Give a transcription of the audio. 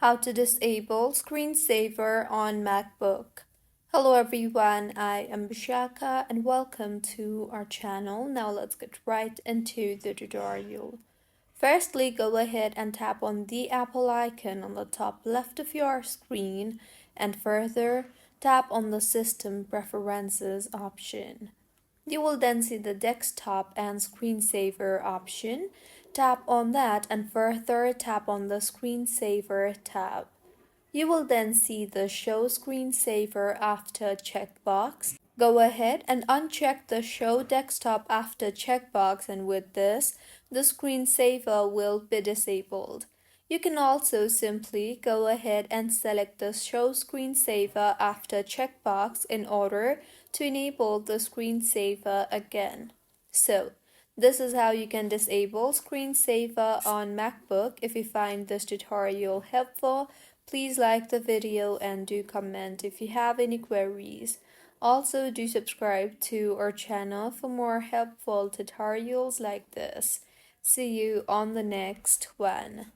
How to disable Screensaver on MacBook. Hello everyone, I am Bishaka and welcome to our channel. Now let's get right into the tutorial. Firstly, go ahead and tap on the Apple icon on the top left of your screen and further tap on the System Preferences option. You will then see the desktop and screensaver option. Tap on that and further tap on the screensaver tab. You will then see the show screensaver after checkbox. Go ahead and uncheck the show desktop after checkbox, and with this, the screensaver will be disabled. You can also simply go ahead and select the show screensaver after checkbox in order to enable the screensaver again. So, this is how you can disable screensaver on MacBook. If you find this tutorial helpful, please like the video and do comment if you have any queries. Also, do subscribe to our channel for more helpful tutorials like this. See you on the next one.